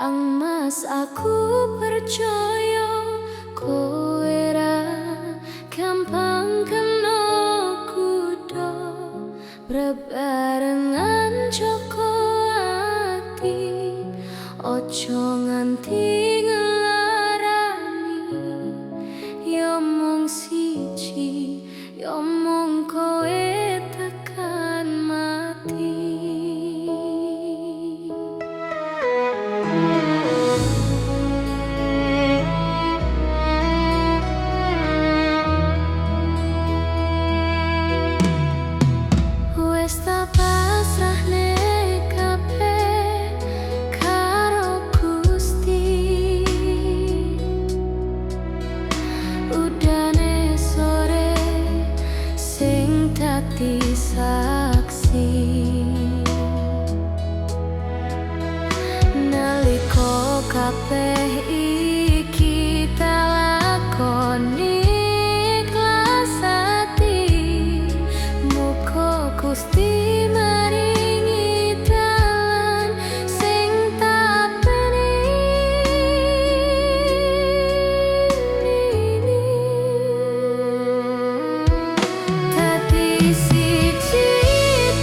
Kang Mas aku percaya kowe ra gampang kena kuda bebarengan joko ati ojo nganti ngelarani ya mung siji ya mung kowe tekan mati. Wes tak pasrahne kabeh karo Gusti, udane sore sing dadi saksi nalika kabeh iki tak lakoni ikhlas ati. Muga Gusti maringi dalan sing tak dadi siji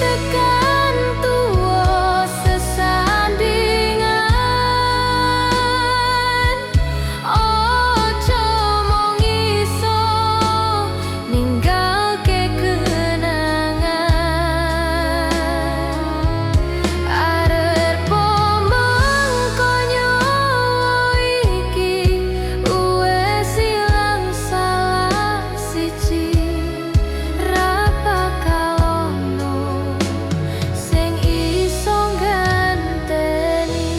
tekan tuwa sesandingan. Ojo mung iso ninggalke kenangan. Arep mengko nyawa iki wes ilang salah siji, ra bakal ono sing iso ngganteni.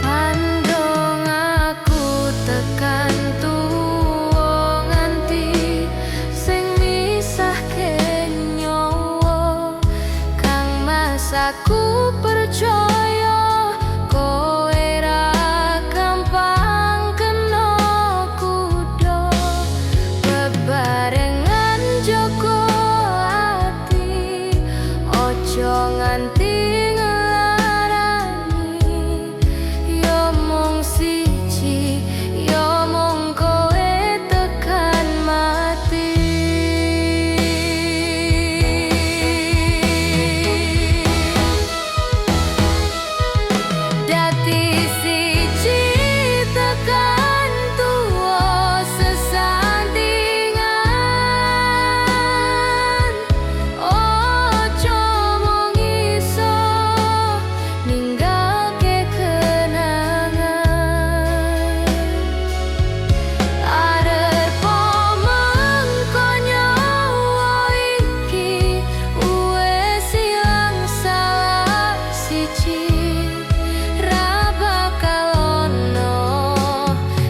Pandong aku tekan tuwa nganti sing misahke nyawa. Kang Mas aku percaya kowe ra gampang kena kuda bebarengan joko ati ojo nganti ngelarani ya mung siji ya mung kowe tekan mati. Dadi siji tekan tuwa sesandingan. Ojo mung iso ninggalke kenangan. Arep mengko nyawa iki wes ilang salah siji, ra bakal ono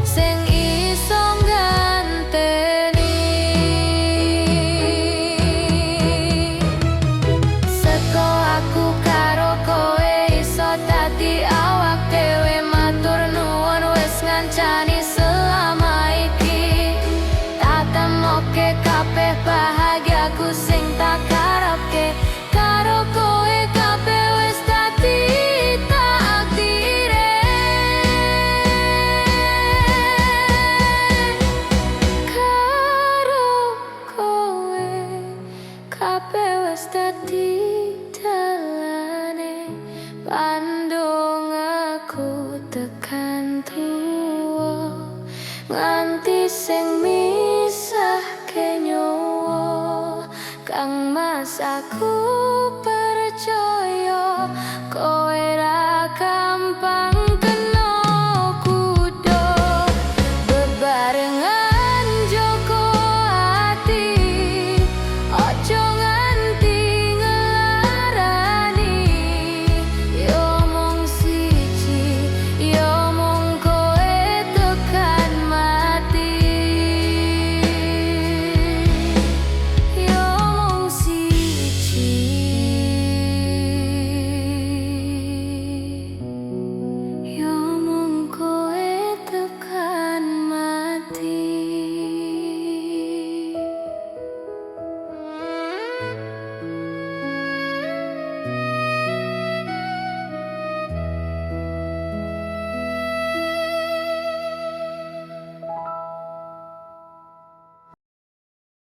sing iso ngganteni. Seko aku karo kowe iso dadi awak dhewe, matur nuwun wis ngancani selama iki. Tak temoke kabeh bahagiaku sing tak karepke karo kowe kabeh wis dadi takdire. Karo kowe kabeh wis dadi dalane. Pandong aku tekan tuwa nganti sing misahke nyawa. Kang Mas aku percaya kowe ra gampang